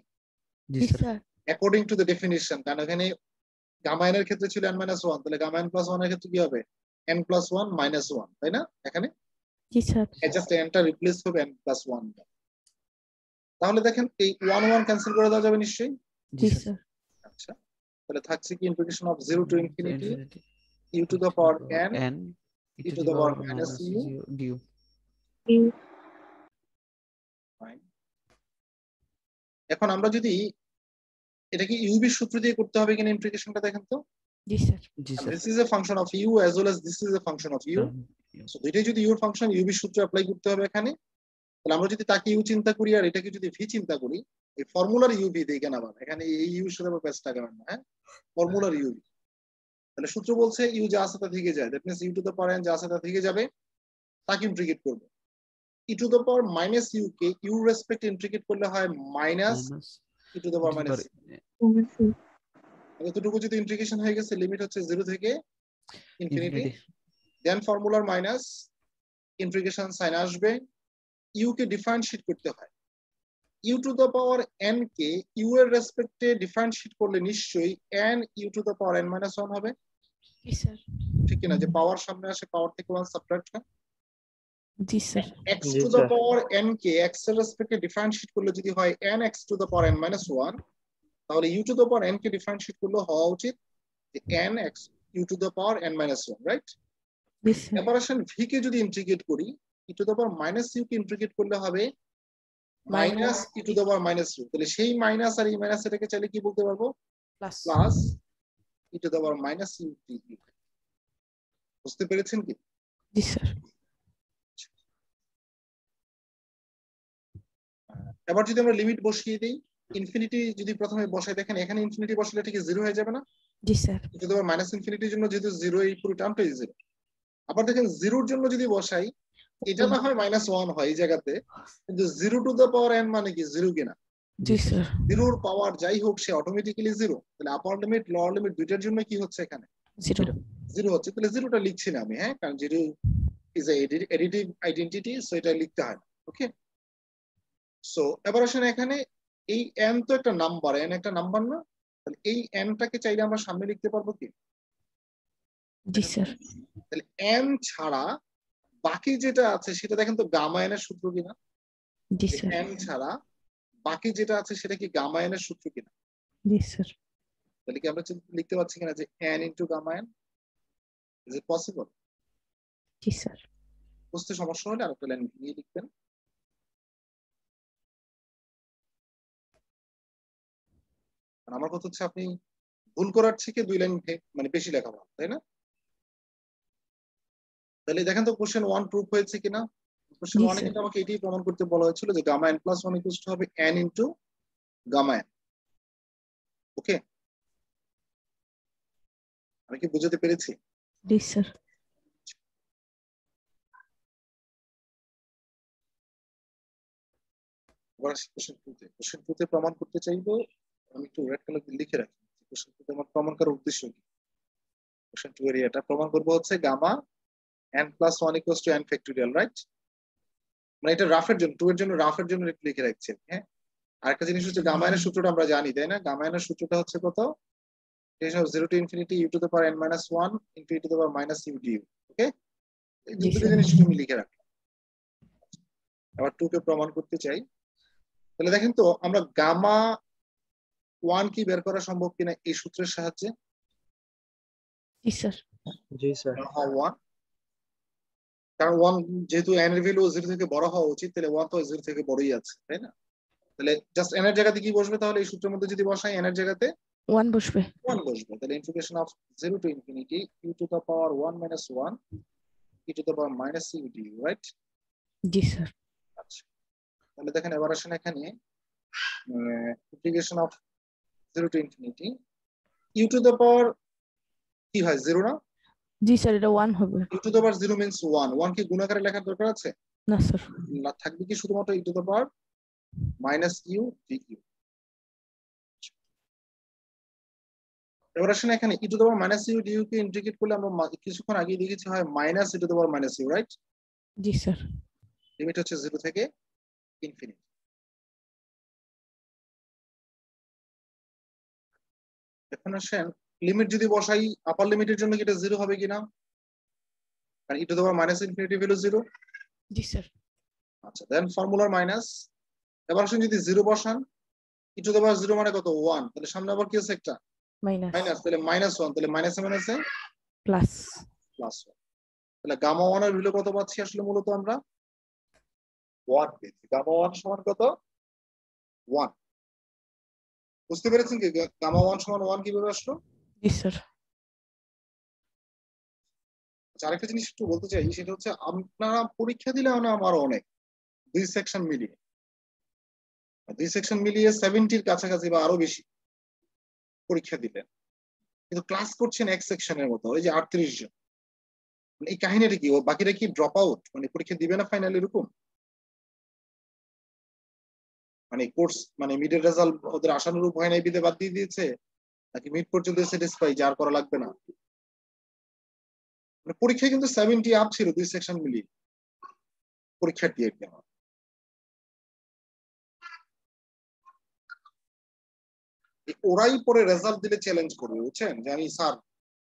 S2: জি
S3: জি
S2: sir.
S3: Sir.
S1: According to the definition, কারণ এখানে গামা এন এর ক্ষেত্রে ছিল n minus 1, তাহলে গামা n plus 1 এর ক্ষেত্রে কি হবে? n plus 1 minus 1, তাই না? এখানে
S3: জি স্যার।
S1: জাস্ট nটা রিপ্লেস হবে n plus 1। তাহলে দেখেন এই 1 1 ক্যান্সেল করে দেওয়া যাবে নিশ্চয়ই।
S3: জি স্যার।
S1: আচ্ছা, তাহলে থাকছে কি integration of 0 to infinity u to the power n e to the power minus u
S2: du।
S1: এখন আমরা যদি এটা কি ইউবি সূত্র দিয়ে করতে হবে কিনা ইন্টিগ্রেশনটা, দেখেন তো।
S3: জি স্যার।
S2: জি sir.
S1: This is a function of u as well as this is a function of u. So দুইটাই যদি u এর ফাংশন, ইউবি সূত্র অ্যাপ্লাই করতে হবে এখানে। তাহলে আমরা যদি তাকে u চিন্তা করি আর এটাকে যদি v চিন্তা করি, এই ফর্মুলার ইউবি দেখেন, আবার এখানে এই ইউ এর সাথে আবার পেস্ট লাগাবেন না, হ্যাঁ, ফর্মুলার ইউবি। তাহলে সূত্র বলছে ইউ যা আছে তা থেকে যায়, that means u to the power n যা আছে তা থেকে যাবে, তাকে ইন্টিগ্রেট করব। E to the power minus u কে ইউ রেসপেক্ট ইন্টিগ্রেট করলে হয় minus e to the power minus. এতটুকু যদি ইন্টিগ্রেশন হয়ে গেছে, লিমিট হচ্ছে 0 থেকে ইনফিনিটি, দেন ফর্মুলার মাইনাস ইন্টিগ্রেশন সাইন আসবে, ইউ কে ডিফারেন্সিয়েট করতে হয়, u to the power n কে ইউ এর রেসপেক্টে ডিফারেন্সিয়েট করলে নিশ্চয়ই N U to the power n minus one হবে,
S3: জি স্যার।
S1: ঠিক কিনা? যে পাওয়ার সামনে আসে পাওয়ার থেকে ওয়ান সাবট্রাক্ট হয়।
S3: জি sir.
S1: X to the power n কে এক্স এর রেসপেক্টে ডিফারেন্সিয়েট করলে যদি হয় n x to the power n minus one, তাহলে u to the power n কে ডিফারেন্সিয়েট করলে হওয়া উচিত যে n x u to the power n minus one, right?
S3: জি স্যার।
S1: এবার আসেন ভি কে যদি ইন্টিগ্রেট করি, e to the power minus u কে ইন্টিগ্রেট করলে হবে minus e to the power minus u. তাহলে সেই মাইনাস আর এই মাইনাস এটাকে চাইলে কি বলতে পারবো?
S3: Plus.
S1: Plus E to the power minus U T U. বুঝতে পেরেছেন কি?
S3: জি স্যার।
S1: এবার যদি আমরা লিমিট বসিয়ে দিই, ইনফিনিটি যদি প্রথমে বসাই, দেখেন এখানে ইনফিনিটি বসালে ঠিক জিরো হয়ে যাবে না?
S3: জি sir.
S1: E to the power minus ইনফিনিটির জন্য যেহেতু জিরো, এই পুরো টার্মটাই জিরো। আবার দেখেন জিরোর জন্য যদি বসাই, এটা না হয় মাইনাস ওয়ান হয় এই জায়গাতে, কিন্তু zero two the power N মানে কি জিরো কিনা?
S3: জি স্যার।
S1: জিরোর পাওয়ার যাই হোক সে অটোমেটিক্যালি জিরো। তাহলে আপার লিমিট লোয়ার লিমিট দুইটার জন্য কি হচ্ছে এখানে?
S3: জিরো।
S1: জিরো হচ্ছে। তাহলে জিরোটা লিখছি না আমি, হ্যাঁ, কারণ zero is additive identity, so এটা লিখতে হয় না। ওকে, সো এবার আসেন এখানে এই এন তো একটা নাম্বার, এন একটা নাম্বার না? তাহলে এই এনটাকে চাইলে আমরা সামনে লিখতে পারবো কি?
S3: জি স্যার।
S1: তাহলে এন ছাড়া বাকি যেটা আছে সেটা দেখেন তো গামা এনের সূত্র কিনা?
S3: জি স্যার।
S1: এন ছাড়া বাকি যেটা আছে সেটা কি গামা এনের সূত্র কিনা?
S3: জি স্যার।
S1: তাহলে কি আমরা লিখতে পারছি কিনা যে n into gamma n? Is it possible?
S3: জি স্যার।
S1: বুঝতে সমস্যা হলে আরেকটা লাইন নিয়ে লিখবেন। আমার কথা হচ্ছে আপনি ভুল করার থেকে দুই লাইন মানে বেশি লেখা ভালো, তাই না? তাহলে দেখেন তো কোশ্চেন ওয়ান প্রুফ হয়েছে কিনা। কোশ্চেন
S3: জি
S1: ওয়ানে
S3: স্যার।
S1: কিন্তু আমাকে এটাই প্রমাণ করতে বলা হয়েছিল যে gamma n plus one equals to হবে n into gamma n. Okay, আমি কি বুঝাতে পেরেছি?
S3: জি স্যার।
S1: এবার আসি কোশ্চেন টুতে। কোশ্চেন টুতে প্রমাণ করতে চাইবো, আমি একটু রেড কালার দিয়ে লিখে রাখি কোশ্চেন টুতে আমার প্রমাণ করার উদ্দেশ্য কি। কোশ্চেন টু এরিয়াটা প্রমাণ করবো হচ্ছে gamma n plus one equals to n factorial, right? মানে এটা রাফের জন্য, টু এর জন্য রাফের জন্য একটু লিখে রাখছি, হ্যাঁ। আরেকটা জিনিস হচ্ছে গামা এনের সূত্রটা আমরা জানি, তাই না? গামা এনের সূত্রটা হচ্ছে কত? Zero to infinity u to the power n minus one into e to the power minus u d u. Okay, এই
S3: জি
S1: দুটো
S3: স্যার।
S1: জিনিস তুমি লিখে রাখলাম। আবার টু কে প্রমাণ করতে চাই, তাহলে দেখেন তো আমরা গামা ওয়ান কি বের করা সম্ভব কিনা এই সূত্রের সাহায্যে?
S3: জি স্যার।
S4: জি স্যার।
S1: ওয়ান, কারণ ওয়ান যেহেতু এন এর ভ্যালু জিরো থেকে বড় হওয়া উচিত, তাহলে ওয়ান তো জিরো থেকে বড়ই আছে, তাই না? তাহলে জাস্ট এন এর জায়গাতে কি বসবে? তাহলে এই সূত্রের মধ্যে যদি বসাই এন এর জায়গাতে
S3: ওয়ান বসবে।
S1: ওয়ান বসবে। তাহলে integration of zero to infinity u to the power one minus one e to the power minus u d u, right?
S3: জি স্যার।
S1: আচ্ছা, তাহলে দেখেন এবার আসেন এখানে integration of zero to infinity u to the power কি হয়? জিরো না?
S3: জি স্যার, এটা ওয়ান হবে।
S1: U to the power zero means one. One কি গুণাকারে লেখার দরকার আছে?
S3: না স্যার।
S1: না, থাকবে কি শুধুমাত্র e to the power minus u d u. এবার আসেন এখানে e to the power minus u d u কে ইন্টিগ্রেট করলে আমরা কিছুক্ষণ আগে দেখেছি হয় minus e to the power minus u, right?
S3: জি স্যার।
S1: লিমিট হচ্ছে জিরো থেকে ইনফিনিটি। এখন আসেন লিমিট যদি বসাই, আপার লিমিটের জন্য কি এটা জিরো হবে কিনা? কারণ e to the power minus infinity value zero.
S3: জি স্যার।
S1: আচ্ছা, দেন ফর্মুলার মাইনাস। এবার আসেন যদি জিরো বসান, e to the power zero মানে কত? ওয়ান। তাহলে সামনে আবার কি আছে? একটা
S3: মাইনাস।
S1: মাইনাস, তাহলে মাইনাস ওয়ান। তাহলে মাইনাসে মাইনাসে
S3: প্লাস।
S1: Plus one. তাহলে গামা ওয়ানের ভ্যালু কত পাচ্ছি আসলে? মূলত আমরা ওয়ান পেয়েছি। গামা ওয়ান সমান কত? ওয়ান। বুঝতে পেরেছেন কি গামা ওয়ান সমান ওয়ান কিভাবে আসলো?
S3: জি স্যার।
S1: আচ্ছা, আরেকটা জিনিস একটু বলতে চাই, সেটা হচ্ছে আপনারা পরীক্ষা দিলে আমার অনেক দুই সেকশন মিলিয়ে 70-র কাছাকাছি বা আরো বেশি পরীক্ষা দিলেন, কিন্তু ক্লাস করছেন এক সেকশনের মতো, ওই যে 38 জন। এই কাহিনীটা কি? ও বাকিরা কি ড্রপ আউট, মানে পরীক্ষা দিবে না ফাইনাল এরকম? মানে কোর্স মানে মিডের রেজাল্ট ওদের আশানুরূপ হয় নাই বিদে বাদ দিয়ে দিয়েছে, নাকি মিড পর্যন্ত স্যাটিসফাই যার করা লাগবে না? মানে পরীক্ষায় কিন্তু 70 আপ ছিল দুই সেকশন মিলিয়ে পরীক্ষার্থী আর কি আমার। ওরাই পরে রেজাল্ট দিলে চ্যালেঞ্জ করবে, বুঝছেন, যে আমি স্যার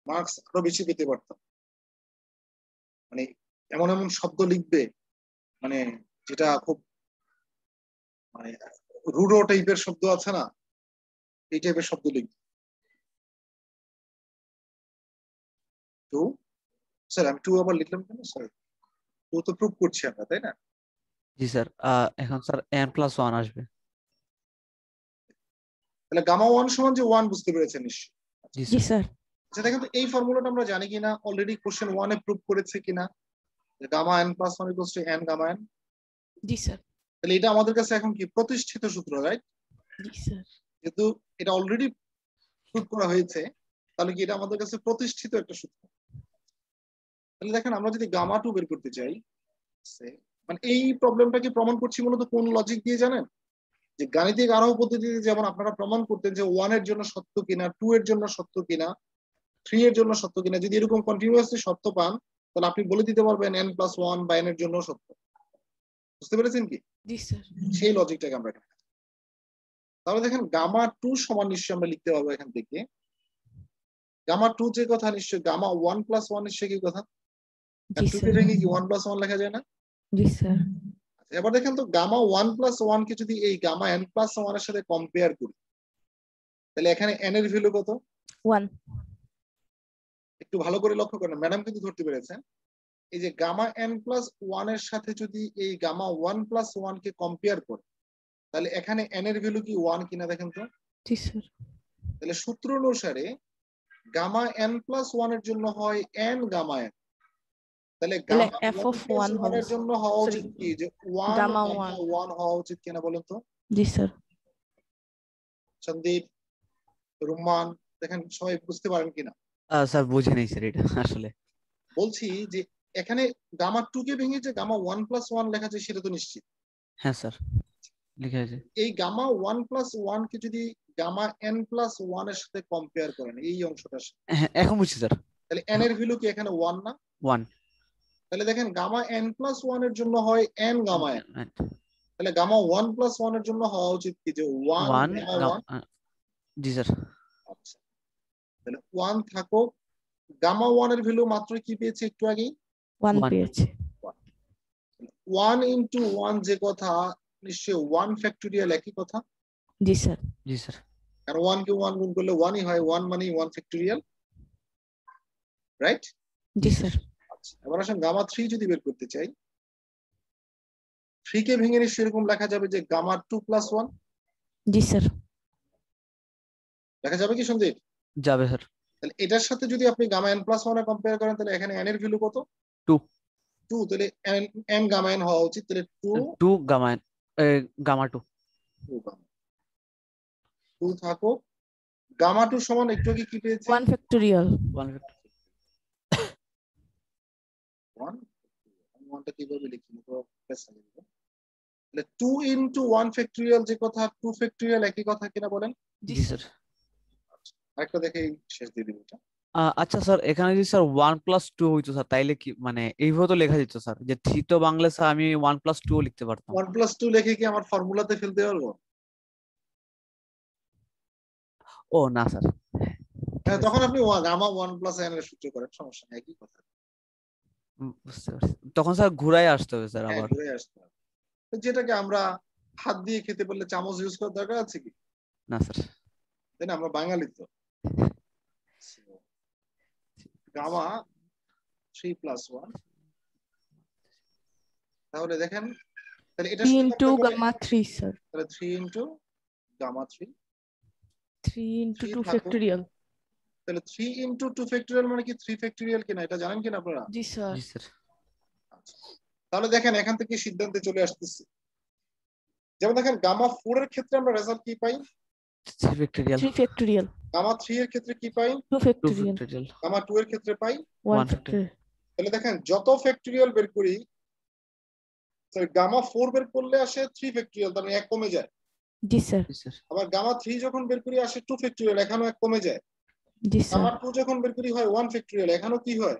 S1: মার্কস আরো বেশি পেতে পারতাম। মানে এমন এমন শব্দ লিখবে, মানে যেটা খুব মানে রুডো টাইপের শব্দ আছে না, এই টাইপের শব্দ লিখবে। টু, স্যার আমি টু আবার লিখলাম কেন স্যার? টু তো প্রুভ করছি আমরা, তাই না?
S2: জি স্যার, এখন স্যার n+1 আসবে।
S1: তাহলে গামা ওয়ান সমান যে ওয়ান, বুঝতে পেরেছেন নিশ্চয়ই?
S2: জি
S3: জি
S2: স্যার।
S3: স্যার।
S1: আচ্ছা দেখেন তো এই ফর্মুলাটা আমরা জানি কিনা, অলরেডি কোশ্চেন ওয়ানে প্রুভ করেছে কিনা, gamma n plus one equals to n gamma n.
S3: জি স্যার।
S1: তাহলে এটা আমাদের কাছে এখন কি প্রতিষ্ঠিত সূত্র, রাইট?
S3: জি স্যার।
S1: যেহেতু এটা অলরেডি প্রুভ করা হয়েছে, তাহলে কি এটা আমাদের কাছে প্রতিষ্ঠিত একটা সূত্র। তাহলে দেখেন আমরা যদি গামা টু বের করতে চাই, মানে এই প্রবলেমটাকে প্রমাণ করছি মূলত কোন লজিক দিয়ে জানেন? যে গাণিতিক আরোহ পদ্ধতিতে যেমন আপনারা প্রমাণ করতেন যে ওয়ান এর জন্য সত্য কিনা, টু এর জন্য সত্য কিনা, থ্রি এর জন্য সত্য কিনা, যদি এরকম কন্টিনিউয়াসলি সত্য পান তাহলে আপনি বলে দিতে পারবেন এন প্লাস ওয়ান বা এন এর জন্য সত্য। বুঝতে পেরেছেন কি?
S3: জি স্যার।
S1: সেই লজিকটাকে আমরা এখানে, তাহলে দেখেন গামা টু সমান নিশ্চয়ই আমরা লিখতে পারবো এখান থেকে গামা টু যে কথা, নিশ্চয়ই গামা ওয়ান প্লাস ওয়ান নিশ্চয়ই কি কথা,
S3: জি
S1: টু কে
S3: স্যার।
S1: ভেঙে কি ওয়ান প্লাস ওয়ান লেখা যায় না?
S3: জি স্যার।
S1: এবার দেখেন তো গামা ওয়ান প্লাস ওয়ান কে যদি এই গামা এন প্লাস ওয়ান এর সাথে কম্পেয়ার করি, তাহলে এখানে এন এর ভ্যালু কত?
S3: 1।
S1: একটু ভালো করে লক্ষ্য করেন, ম্যাডাম কিন্তু ধরতে পেরেছেন। এই যে গামা এন প্লাস ওয়ান এর সাথে যদি এই গামা ওয়ান প্লাস ওয়ান কে কম্পেয়ার করে, তাহলে এখানে এন এর ভ্যালু কি ওয়ান কিনা দেখেন তো।
S3: জি স্যার।
S1: তাহলে সূত্র অনুসারে গামা এন প্লাস ওয়ান এর জন্য হয় এন গামা এন, তাহলে
S3: তাহলে
S1: gamma
S3: f
S1: one
S3: of
S1: plus
S3: 1
S1: one
S3: হবে
S1: এর জন্য হওয়া
S3: সরি
S1: উচিত কি, যে ওয়ান
S3: গামা
S1: গামা
S3: 1।
S1: ওয়ান হওয়া উচিত কিনা বলেন তো?
S3: জি স্যার।
S1: সন্দীপ, রুম্মান, দেখেন সবাই বুঝতে পারেন কিনা।
S2: স্যার বুঝে নেই স্যার এটা আসলে।
S1: বলছি যে এখানে গামা টু কে ভেঙে যে গামা ওয়ান প্লাস ওয়ান লেখা আছে সেটা তো নিশ্চিত।
S2: হ্যাঁ স্যার, লিখে আছে।
S1: এই গামা ওয়ান প্লাস ওয়ান কে যদি গামা এন প্লাস ওয়ান এর সাথে কম্পেয়ার করেন এই অংশটার সাথে,
S2: হ্যাঁ এখন বুঝছি স্যার।
S1: তাহলে এন এর ভ্যালু কি এখানে ওয়ান না?
S2: 1।
S1: তাহলে দেখেন গামা এন প্লাস ওয়ান এর জন্য হয় এন গামা এন, তাহলে গামা ওয়ান প্লাস ওয়ান এর জন্য হওয়া উচিত কি, যে ওয়ান
S2: 1
S1: গামা ওয়ান।
S2: জি স্যার।
S1: আচ্ছা, তাহলে ওয়ান থাকুক। গামা ওয়ান এর ভ্যালু মাত্র কি পেয়েছে একটু আগেই?
S3: 1
S2: 1।
S3: পেয়েছে।
S1: ওয়ান ইন্টু ওয়ান যে কথা, নিশ্চয়ই ওয়ান ফ্যাক্টোরিয়াল একই কথা।
S3: জি স্যার।
S2: জি স্যার।
S1: কারণ ওয়ান কে ওয়ান গুণ করলে ওয়ানই হয়, ওয়ান মানে ওয়ান ফ্যাক্টোরিয়াল, রাইট?
S3: জি স্যার।
S1: আচ্ছা, এবার আসেন গামা থ্রি যদি বের করতে চাই, থ্রি কে ভেঙে নিশ্চয়ই এরকম লেখা যাবে যে গামা টু প্লাস ওয়ান।
S3: জি স্যার।
S1: লেখা যাবে কি সন্দীপ?
S2: যাবে স্যার।
S1: তাহলে এটার সাথে যদি আপনি gamma n plus one compare করেন, তাহলে এখানে এন এর ভ্যালু কত?
S2: 2।
S1: টু, তাহলে এন গামা এন হওয়া উচিত, তাহলে টু
S2: 2 গামা গামা 2।
S1: টু থাকো। গামা টু সমান একটু আগে কি পেয়েছে?
S3: 1 ফ্যাক্টোরিয়াল।
S2: 1।
S1: ওয়ান। ওয়ানটা কিভাবে লিখি, তাহলে টু ইন্টু ওয়ান ফ্যাক্টোরিয়াল যে কথা, টু ফ্যাক্টোরিয়াল একই কথা কিনা বলেন?
S2: জি স্যার।
S1: আরেকটা দেখে শেষ দিয়ে দিব এটা।
S2: আচ্ছা স্যার, এখানে যদি স্যার 1+2 হইতো স্যার, তাইলে কি মানে এইভাবে তো লেখা যেত স্যার, যে 3 তো বাংলা স্যার আমি 1+2 লিখতে পারতাম।
S1: ওয়ান প্লাস টু লিখে কি আমার ফর্মুলাতে ফেলতে পারবো?
S2: ও না স্যার।
S1: হ্যাঁ, তখন আপনি গামা ওয়ান প্লাস এন এর সূত্র করেন, সমস্যা নেই, একই কথা।
S2: বুঝতে পারছি, তখন স্যার ঘুরাই আসতে হবে স্যার
S1: হ্যাঁ,
S2: আবার।
S1: ঘুরে আসতে হবে। যেটাকে আমরা হাত দিয়ে খেতে পারলে চামচ ইউজ করার দরকার আছে কি?
S2: না স্যার।
S1: তাই না, আমরা বাঙালি তো। গামা থ্রি প্লাস ওয়ান, তাহলে দেখেন, তাহলে এটা
S3: 3 into gamma 3 স্যার।
S1: তাহলে three into gamma three,
S3: 3 into 2
S1: থাকুক।
S3: ফ্যাক্টোরিয়াল।
S1: তাহলে থ্রি ইন্টু টু ফ্যাক্টোরিয়াল মানে কি থ্রি ফ্যাক্টোরিয়াল কিনা এটা জানেন কিনা আপনারা?
S3: জি স্যার।
S2: জি স্যার।
S1: আচ্ছা, তাহলে দেখেন এখান থেকে সিদ্ধান্তে চলে আসতেছি। যেমন দেখেন গামা ফোর এর ক্ষেত্রে আমরা রেজাল্ট কি পাই?
S2: 3 ফ্যাক্টোরিয়াল।
S3: 3 ফ্যাক্টোরিয়াল।
S1: গামা থ্রি এর ক্ষেত্রে কি পাই?
S3: 2
S2: 2
S3: ফ্যাক্টোরিয়াল।
S2: ফ্যাক্টোরিয়াল।
S1: গামা টু এর ক্ষেত্রে পাই
S3: 1 ফ্যাক্টোরিয়াল।
S1: তাহলে দেখেন যত ফ্যাক্টোরিয়াল বের করি, গামা ফোর বের করলে আসে থ্রি ফ্যাক্টোরিয়াল, তার মানে এক কমে যায়।
S3: জি স্যার।
S2: জি স্যার।
S1: আবার গামা থ্রি যখন বের করি আসে টু ফ্যাক্টোরিয়াল, এখানেও এক কমে যায়।
S3: জি
S1: গামা
S3: স্যার।
S1: টু যখন বের করি হয় ওয়ান ফ্যাক্টোরিয়াল, এখানেও কি হয়?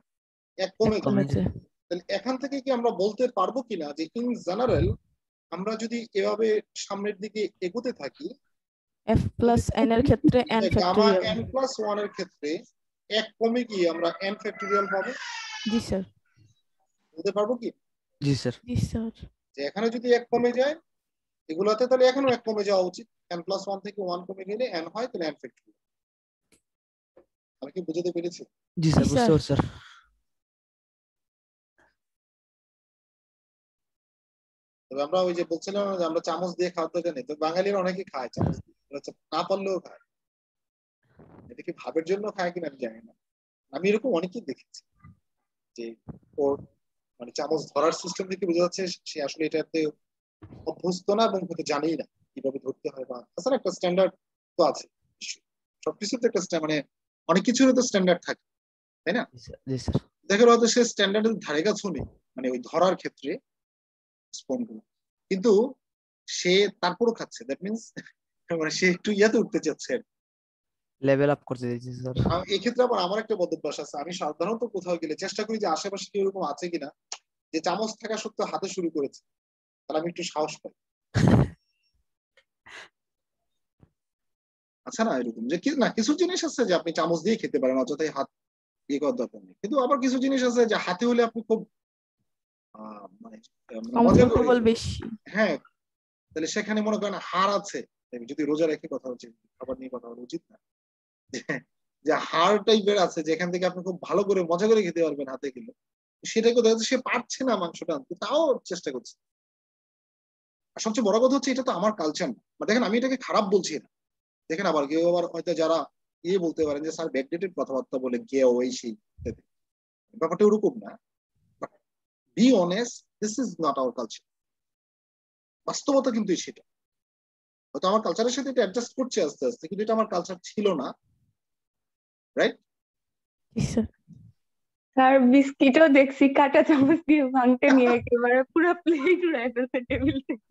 S1: এক কমে যায়।
S3: কমেছে।
S1: তাহলে এখান থেকে কি আমরা বলতে পারবো কিনা যে ইন জেনারেল আমরা যদি এভাবে সামনের দিকে এগোতে থাকি,
S3: f প্লাস n এর ক্ষেত্রে n
S1: gamma
S3: factorial.
S1: n plus 1 এর ক্ষেত্রে এক কমে গিয়ে আমরা n ফ্যাক্টোরিয়াল পাবো,
S3: জি স্যার।
S1: বলতে পারবো কি
S2: জি স্যার।
S3: জি স্যার।
S1: যে এখানে যদি এক কমে যায় এগুলাতে তাহলে এখনো এক কমে যাওয়া উচিত, n প্লাস 1 থেকে 1 কমে গেলে n হয়, তাহলে n ফ্যাক্টোরিয়াল। আমি কি বুঝতে পেরেছি?
S2: জি স্যার,
S3: জি
S2: বুঝতে
S3: স্যার।
S2: পারছি স্যার।
S1: তবে আমরা ওই যে বলছিলাম না যে আমরা চামচ দিয়ে খাওয়ার দরকার নেই, তো বাঙালিরা অনেকে খায় চামচ দিয়ে, না পারলেও খায়। এটা কি ভাবের জন্য খায় কিনা আমি জানি না, আমি এরকম অনেকেই দেখেছি যে ওর মানে চামচ ধরার সিস্টেম থেকে বোঝা যাচ্ছে সে আসলে এটাতে অভ্যস্ত না এবং হয়তো জানেই না কিভাবে ধরতে হয়। বা তাছাড়া একটা স্ট্যান্ডার্ড তো আছে, সবকিছুতে একটা মানে অনেক কিছুর তো স্ট্যান্ডার্ড থাকে, তাই না?
S2: জি স্যার। জি স্যার।
S1: দেখা গেল হয়তো সে স্ট্যান্ডার্ডের ধারে কাছেও নেই মানে ওই ধরার ক্ষেত্রে স্পন গুলো, কিন্তু সে তারপরও খাচ্ছে, দ্যাট মিনস মানে সে একটু ইয়াতে উঠতে চাচ্ছে।
S2: লেভেল আপ করতে দিয়েছি স্যার।
S1: এক্ষেত্রে আবার আমার একটা বদভ্যাস আছে, আমি সাধারণত কোথাও গেলে চেষ্টা করি যে আশেপাশে কেউ এরকম আছে কিনা যে চামচ থাকা সত্ত্বেও হাতে শুরু করেছে, তাহলে আমি একটু সাহস পাই। আচ্ছা না এরকম যে না কিছু জিনিস আছে যে আপনি চামচ দিয়ে খেতে পারেন, অযথাই হাত ইয়ে করার দরকার নেই, কিন্তু আবার কিছু জিনিস আছে যে হাতে হলে আপনি খুব মানে মজা করে,
S3: কমফোর্টেবল বেশি।
S1: হ্যাঁ, তাহলে সেখানে মনে করেন হাড় আছে, যদি রোজা রেখে কথা হচ্ছে, খাবার নিয়ে কথা বলা উচিত না, যে হাড় টাইপের আছে যেখান থেকে আপনি খুব ভালো করে মজা করে খেতে পারবেন হাতে গেলে, সেটাই কথা হচ্ছে সে পারছে না মাংসটা আনতে, তাও চেষ্টা করছে। আর সবচেয়ে বড় কথা হচ্ছে এটা তো আমার কালচার না, দেখেন আমি এটাকে খারাপ বলছি না, দেখেন আবার কেউ আবার হয়তো যারা ইয়ে বলতে পারেন যে স্যার ব্যাকডেটেড কথাবার্তা বলে কে ওই সেই, ব্যাপারটা ওরকম না। Be honest, this is not our culture. বাস্তবতা কিন্তু সেটা, হয়তো আমার কালচারের সাথে এটা অ্যাডজাস্ট করছে আস্তে আস্তে, কিন্তু এটা আমার কালচার ছিল না, রাইট?
S3: জি স্যার।
S4: স্যার বিস্কিটও দেখছি কাঁটা চামচ দিয়ে ভাঙতে নিয়ে একেবারে পুরো প্লেট উড়াই ফেলছে টেবিল থেকে।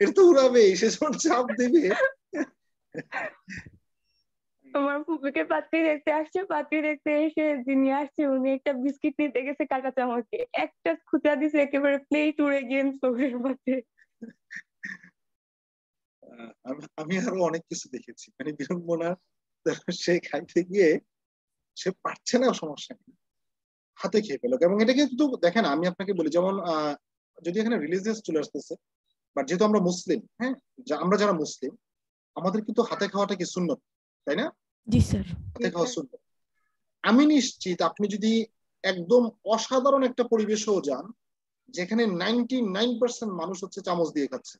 S1: এটা তো উড়াবে, সে যখন চাপ দেবে।
S4: আমার ফুপিকে পাত্রী দেখতে আসছে, পাত্রী দেখতে এসে যিনি আসছে উনি একটা বিস্কিট নিতে গেছে কাঁটা চামচে, একটা খুচা দিছে একেবারে প্লেট উড়ে গিয়ে চোখের মধ্যে।
S1: আমি আরো অনেক কিছু দেখেছি মানে বিড়ম্বনা, সে খাইতে গিয়ে সে পারছে না, সমস্যা নেই, হাতে খেয়ে ফেলো। এবং এটা কিন্তু দেখেন আমি আপনাকে বলি, যেমন যদি এখানে রিলিজিয়াস চলে আসতেছে, বাট যেহেতু আমরা মুসলিম, হ্যাঁ, আমরা যারা মুসলিম আমাদের কিন্তু হাতে খাওয়াটা কি সুন্নত, তাই না?
S3: জি স্যার।
S1: হাতে খাওয়া সুন্নত। আমি নিশ্চিত আপনি যদি একদম অসাধারণ একটা পরিবেশেও যান যেখানে 99% মানুষ হচ্ছে চামচ দিয়ে খাচ্ছে,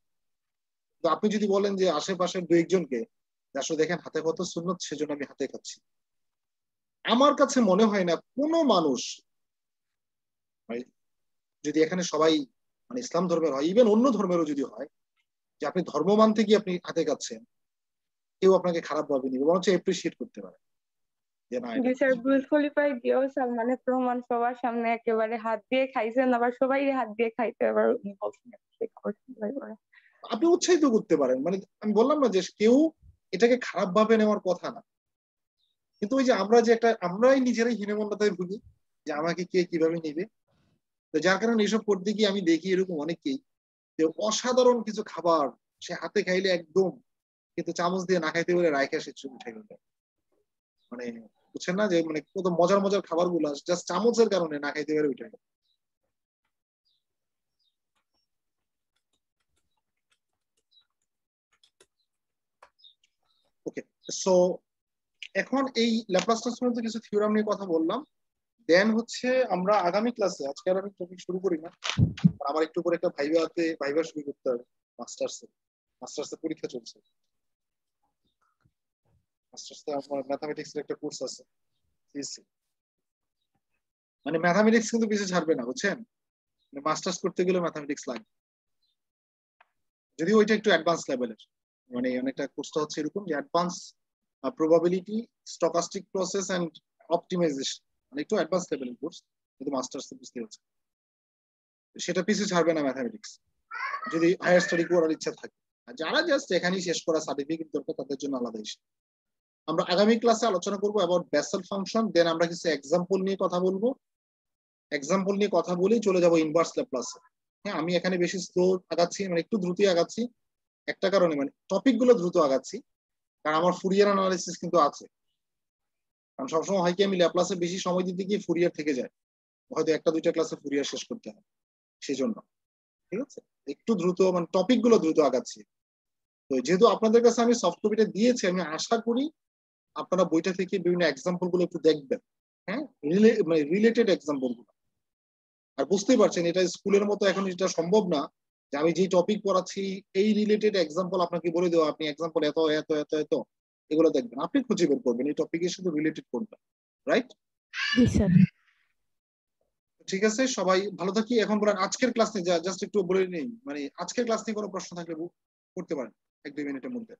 S1: তো আপনি যদি বলেন যে আশেপাশের দু একজনকে আসলে দেখেন হাতে কত সুন্নত সেজন্য আমি হাতে খাচ্ছি, আমার কাছে মনে হয় না কোনো মানুষ যদি এখানে সবাই মানে ইসলাম ধর্মের হয়, ইভেন অন্য ধর্মেরও যদি হয়, যে আপনি ধর্ম মানতে গিয়ে আপনি হাতে খাচ্ছেন, কেউ আপনাকে খারাপ ভাবে নিবে, বরঞ্চ এপ্রিসিয়েট করতে পারে যে না এটা।
S4: জি স্যার, বুর্জ খলিফায় গিয়েও সালমানের প্রমাণ সবার সামনে একেবারে হাত দিয়ে খাইছেন, আবার সবাই হাত দিয়ে খাইতে, আবার উনি বলছেন
S1: আপনি উৎসাহিত করতে পারেন, মানে আমি বললাম না যে কেউ এটাকে খারাপ ভাবে নেওয়ার কথা না, কিন্তু ওই যে আমরা যে একটা আমরাই নিজেরাই হীনমন্যতায় ভুগি যে আমাকে কে কিভাবে নিবে, তো যার কারণে এসব করতে গিয়ে আমি দেখি এরকম অনেকেই যে অসাধারণ কিছু খাবার সে হাতে খাইলে একদম, কিন্তু চামচ দিয়ে না খাইতে বলে রাইখা সে উঠে গেল, মানে বুঝছেন না যে মানে কত মজার মজার খাবার গুলা জাস্ট চামচের কারণে না খাইতে পারে উঠে গেল। ওকে, সো এখন এই ল্যাপ্লাস ট্রান্সফর্মের কিছু থিওরাম নিয়ে কথা বললাম, দেন হচ্ছে আমরা আগামী ক্লাসে, আজকে আর আমি টপিক শুরু করি না, আমার একটু করে একটা ভাইবা শুরু করতে হবে, মাস্টার্সে পরীক্ষা চলছে, মাস্টার্সে আমার ম্যাথামেটিক্স এর একটা কোর্স আছে, মানে ম্যাথামেটিক্স কিন্তু কিছু ছাড়বে না বুঝছেন, মানে মাস্টার্স করতে গেলে ম্যাথামেটিক্স লাগবে, যদিও ওইটা একটু অ্যাডভান্স লেভেলের, মানে অনেকটা কোর্সটা হচ্ছে এরকম যে advance probability, stochastic process and optimization, মানে একটু অ্যাডভান্স লেভেলের কোর্স, কিন্তু মাস্টার্সে বুঝতে হচ্ছে সেটা পিছু ছাড়বে না ম্যাথামেটিক্স, যদি হায়ার স্টাডি করার ইচ্ছা থাকে। আর যারা জাস্ট এখানেই শেষ করা সার্টিফিকেট দরকার তাদের জন্য আলাদা ইস্যু। আমরা আগামী ক্লাসে আলোচনা করবো অ্যাবাউট বেসেল ফাংশন, দেন আমরা কিছু এক্সাম্পল নিয়ে কথা বলবো, এক্সাম্পল নিয়ে কথা বলেই চলে যাবো ইনভার্স ল্যাপ্লাসে। হ্যাঁ, আমি এখানে বেশি স্লো আগাচ্ছি, মানে একটু দ্রুতই আগাচ্ছি, একটা কারণে মানে টপিক গুলো দ্রুত আগাচ্ছি, কারণ আমার ফুরিয়ার অ্যানালিসিস কিন্তু আছে। কারণ সবসময় হয় কি আমি ল্যাপ্লাসে বেশি সময় দিতে গিয়ে ফুরিয়ার থেকে যায়, হয়তো একটা দুইটা ক্লাসে ফুরিয়ার শেষ করতে হয়, সেই জন্য। ঠিক আছে, একটু দ্রুত মানে টপিক গুলো দ্রুত আগাচ্ছি। তো যেহেতু আপনাদের কাছে আমি সফট কপিটা দিয়েছি, আমি আশা করি আপনারা বইটা থেকে বিভিন্ন এক্সাম্পল গুলো একটু দেখবেন। হ্যাঁ, মানে রিলেটেড এক্সাম্পল গুলো। আর বুঝতেই পারছেন এটা স্কুলের মতো এখন এটা সম্ভব না যে আমি যে টপিক পড়াচ্ছি এই রিলেটেড এক্সাম্পল আপনাকে বলে দেওয়া, আপনি এক্সাম্পল এত এত এত এত এগুলো দেখবেন, আপনি খুঁজে বের করবেন এই টপিকের সাথে রিলেটেড কোনটা। রাইট?
S3: জি স্যার।
S1: ঠিক আছে, সবাই ভালো থাকি। এখন বলেন আজকের ক্লাস নিয়ে জাস্ট একটু বলে নেই, মানে আজকের ক্লাস নিয়ে কোনো প্রশ্ন থাকলে করতে পারেন 1-2 মিনিটের মধ্যে।